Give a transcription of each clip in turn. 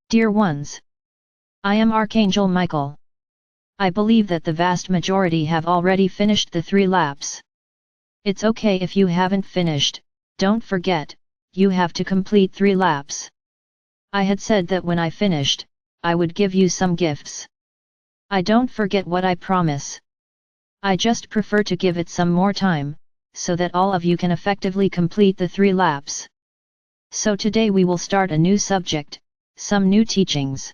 Dear ones, I am Archangel Michael. I believe that the vast majority have already finished the 3 laps. It's okay if you haven't finished, don't forget, you have to complete 3 laps. I had said that when I finished, I would give you some gifts. I don't forget what I promise. I just prefer to give it some more time, so that all of you can effectively complete the 3 laps. So today we will start a new subject, some new teachings.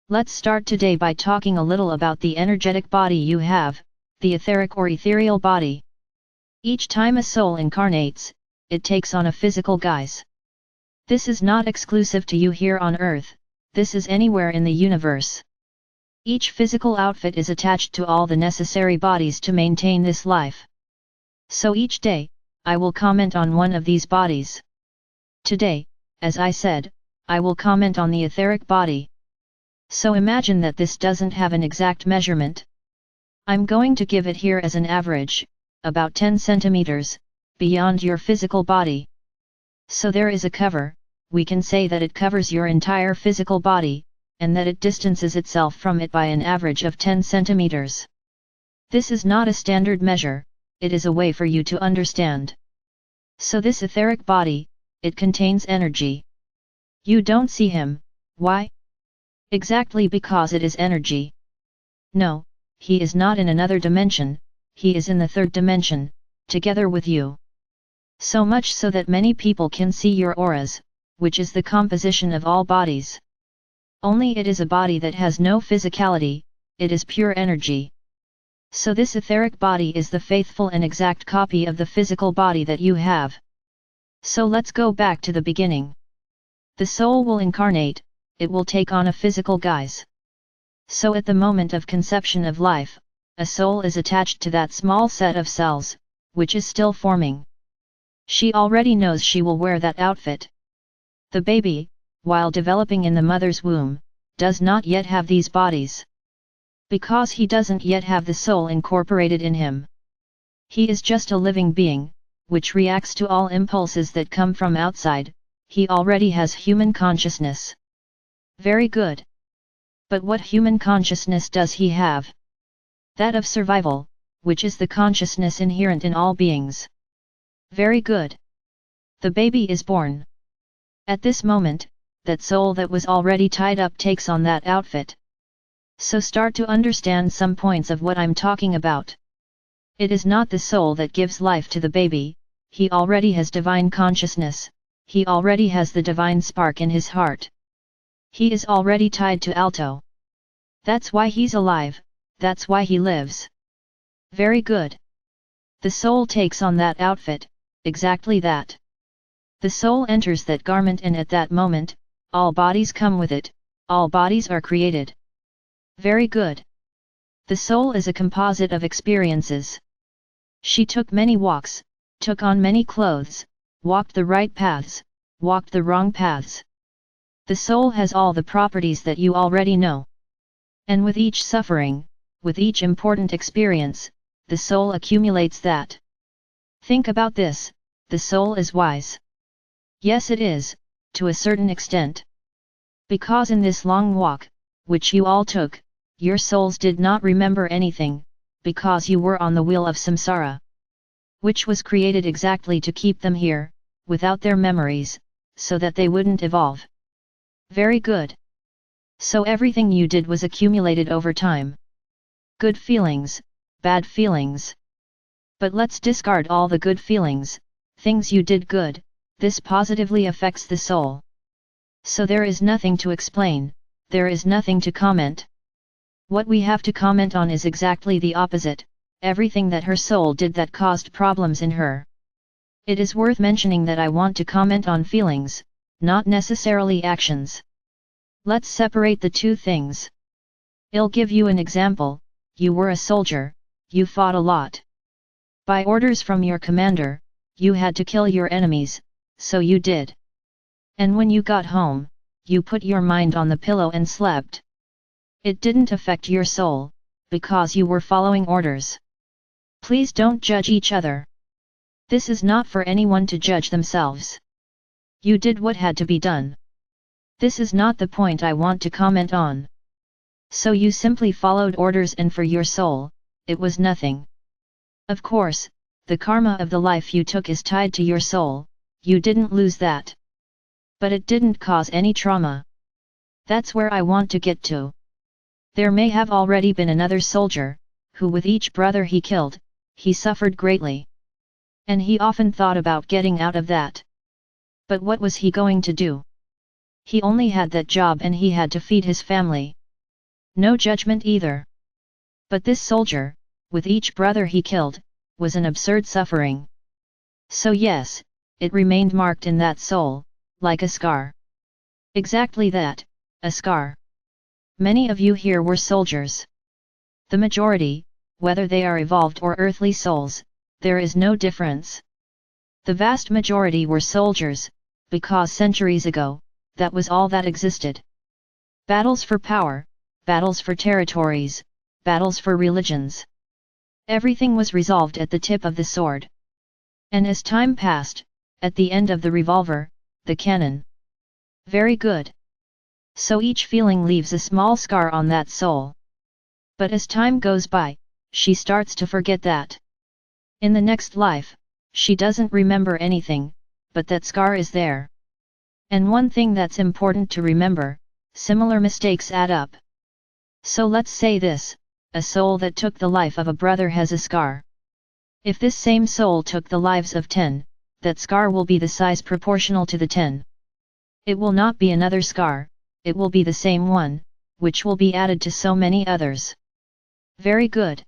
Let's start today by talking a little about the energetic body you have, the etheric or ethereal body. Each time a soul incarnates, it takes on a physical guise. This is not exclusive to you here on Earth, this is anywhere in the universe. Each physical outfit is attached to all the necessary bodies to maintain this life. So each day, I will comment on one of these bodies. Today, as I said, I will comment on the etheric body. So imagine that this doesn't have an exact measurement. I'm going to give it here as an average, about 10 centimeters, beyond your physical body. So there is a cover, we can say that it covers your entire physical body, and that it distances itself from it by an average of 10 centimeters. This is not a standard measure, it is a way for you to understand. So this etheric body, it contains energy. You don't see him, why? Exactly because it is energy. No, he is not in another dimension, he is in the 3rd dimension, together with you. So much so that many people can see your auras, which is the composition of all bodies. Only it is a body that has no physicality, it is pure energy. So this etheric body is the faithful and exact copy of the physical body that you have. So let's go back to the beginning. The soul will incarnate, it will take on a physical guise. So at the moment of conception of life, a soul is attached to that small set of cells, which is still forming. She already knows she will wear that outfit. The baby, while developing in the mother's womb, does not yet have these bodies. Because he doesn't yet have the soul incorporated in him. He is just a living being, which reacts to all impulses that come from outside, he already has human consciousness. Very good. But what human consciousness does he have? That of survival, which is the consciousness inherent in all beings. Very good. The baby is born. At this moment, that soul that was already tied up takes on that outfit. So start to understand some points of what I'm talking about. It is not the soul that gives life to the baby, he already has divine consciousness, he already has the divine spark in his heart. He is already tied to Alto. That's why he's alive, that's why he lives. Very good. The soul takes on that outfit, exactly that. The soul enters that garment and at that moment, all bodies come with it, all bodies are created. Very good. The soul is a composite of experiences. She took many walks, took on many clothes, walked the right paths, walked the wrong paths. The soul has all the properties that you already know. And with each suffering, with each important experience, the soul accumulates that. Think about this, the soul is wise. Yes, it is, to a certain extent. Because in this long walk, which you all took, your souls did not remember anything, because you were on the wheel of samsara. Which was created exactly to keep them here, without their memories, so that they wouldn't evolve. Very good. So everything you did was accumulated over time. Good feelings, bad feelings. But let's discard all the good feelings, things you did good, this positively affects the soul. So there is nothing to explain, there is nothing to comment. What we have to comment on is exactly the opposite, everything that her soul did that caused problems in her. It is worth mentioning that I want to comment on feelings, not necessarily actions. Let's separate the two things. I'll give you an example, you were a soldier, you fought a lot. By orders from your commander, you had to kill your enemies, so you did. And when you got home, you put your mind on the pillow and slept. It didn't affect your soul, because you were following orders. Please don't judge each other. This is not for anyone to judge themselves. You did what had to be done. This is not the point I want to comment on. So you simply followed orders, and for your soul, it was nothing. Of course, the karma of the life you took is tied to your soul, you didn't lose that. But it didn't cause any trauma. That's where I want to get to. There may have already been another soldier, who with each brother he killed, he suffered greatly. And he often thought about getting out of that. But what was he going to do? He only had that job and he had to feed his family. No judgment either. But this soldier, with each brother he killed, was an absurd suffering. So yes, it remained marked in that soul, like a scar. Exactly that, a scar. Many of you here were soldiers. The majority, whether they are evolved or earthly souls, there is no difference. The vast majority were soldiers, because centuries ago, that was all that existed. Battles for power, battles for territories, battles for religions. Everything was resolved at the tip of the sword. And as time passed, at the end of the revolver, the cannon. Very good. So each feeling leaves a small scar on that soul. But as time goes by, she starts to forget that. In the next life, she doesn't remember anything, but that scar is there. And one thing that's important to remember, similar mistakes add up. So let's say this, a soul that took the life of a brother has a scar. If this same soul took the lives of 10, that scar will be the size proportional to the 10. It will not be another scar, it will be the same one, which will be added to so many others. Very good.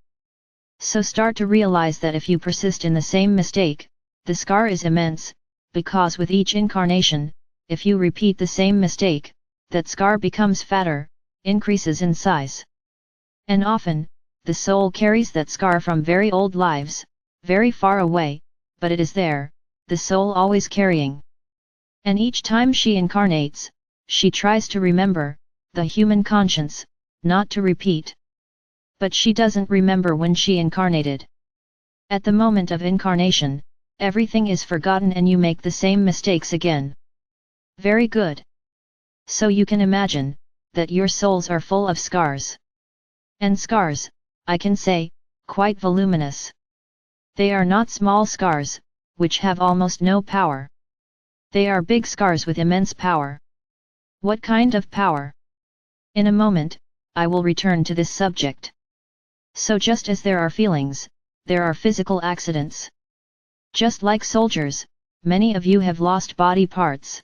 So start to realize that if you persist in the same mistake, the scar is immense, because with each incarnation, if you repeat the same mistake, that scar becomes fatter, increases in size. And often, the soul carries that scar from very old lives, very far away, but it is there, the soul always carrying. And each time she incarnates, she tries to remember, the human conscience, not to repeat. But she doesn't remember when she incarnated. At the moment of incarnation, everything is forgotten and you make the same mistakes again. Very good. So you can imagine, that your souls are full of scars. And scars, I can say, quite voluminous. They are not small scars, which have almost no power. They are big scars with immense power. What kind of power? In a moment, I will return to this subject. So just as there are feelings, there are physical accidents. Just like soldiers, many of you have lost body parts.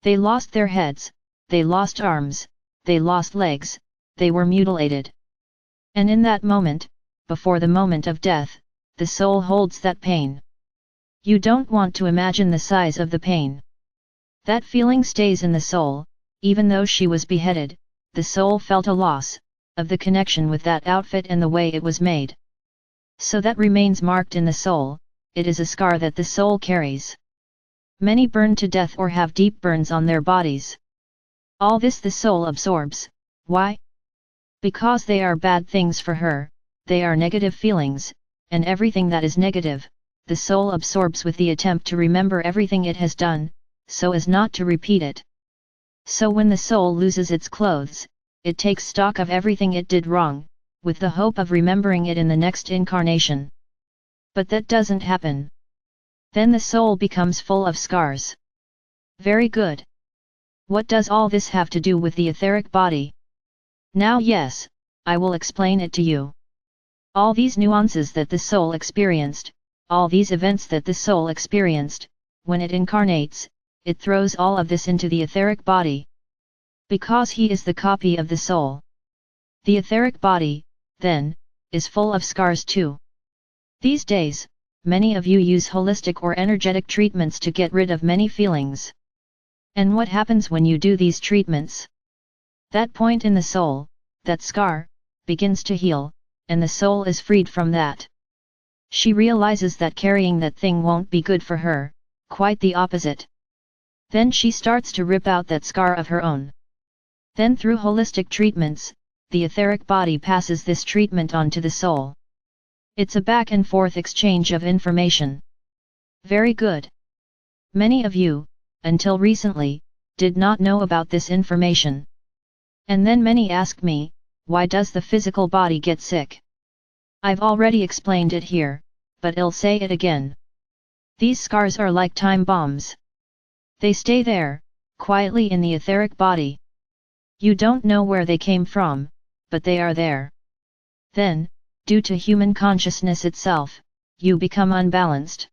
They lost their heads, they lost arms, they lost legs, they were mutilated. And in that moment, before the moment of death, the soul holds that pain. You don't want to imagine the size of the pain. That feeling stays in the soul, even though she was beheaded, the soul felt a loss of the connection with that outfit and the way it was made. So that remains marked in the soul, it is a scar that the soul carries. Many burn to death or have deep burns on their bodies. All this the soul absorbs. Why? Because they are bad things for her, they are negative feelings, and everything that is negative, the soul absorbs with the attempt to remember everything it has done, so as not to repeat it. So when the soul loses its clothes, it takes stock of everything it did wrong, with the hope of remembering it in the next incarnation. But that doesn't happen. Then the soul becomes full of scars. Very good. What does all this have to do with the etheric body? Now yes, I will explain it to you. All these nuances that the soul experienced, all these events that the soul experienced, when it incarnates, it throws all of this into the etheric body. Because he is the copy of the soul. The etheric body, then, is full of scars too. These days, many of you use holistic or energetic treatments to get rid of many feelings. And what happens when you do these treatments? That point in the soul, that scar, begins to heal, and the soul is freed from that. She realizes that carrying that thing won't be good for her, quite the opposite. Then she starts to rip out that scar of her own. Then through holistic treatments, the etheric body passes this treatment on to the soul. It's a back and forth exchange of information. Very good. Many of you, until recently, did not know about this information. And then many ask me, why does the physical body get sick? I've already explained it here, but I'll say it again. These scars are like time bombs. They stay there, quietly in the etheric body. You don't know where they came from, but they are there. Then, due to human consciousness itself, you become unbalanced.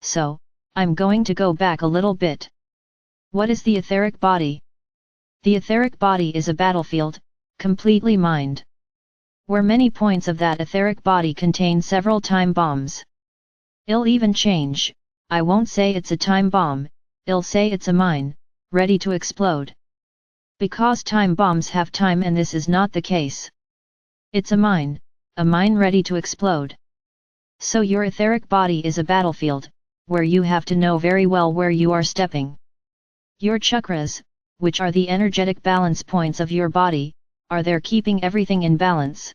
So, I'm going to go back a little bit. What is the etheric body? The etheric body is a battlefield, completely mined, where many points of that etheric body contain several time bombs. I'll even change, I won't say it's a time bomb, I'll say it's a mine, ready to explode. Because time bombs have time and this is not the case. It's a mine ready to explode. So your etheric body is a battlefield, where you have to know very well where you are stepping. Your chakras, which are the energetic balance points of your body, are there keeping everything in balance.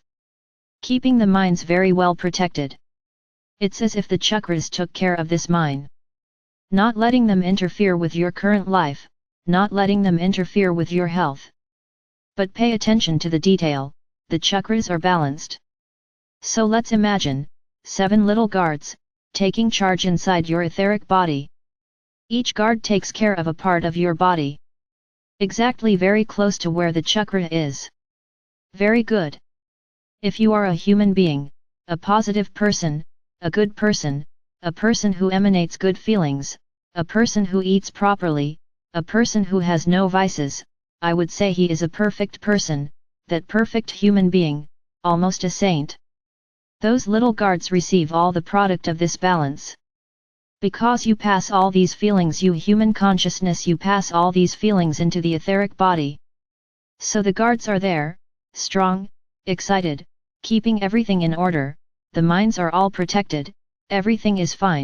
Keeping the mines very well protected. It's as if the chakras took care of this mine. Not letting them interfere with your current life, not letting them interfere with your health. But pay attention to the detail, the chakras are balanced. So let's imagine, 7 little guards, taking charge inside your etheric body. Each guard takes care of a part of your body. Exactly very close to where the chakra is. Very good. If you are a human being, a positive person, a good person, a person who emanates good feelings, a person who eats properly, a person who has no vices, I would say he is a perfect person, that perfect human being, almost a saint. Those little guards receive all the product of this balance. Because you pass all these feelings, you human consciousness, you pass all these feelings into the etheric body. So the guards are there, strong, excited, keeping everything in order, the minds are all protected, everything is fine.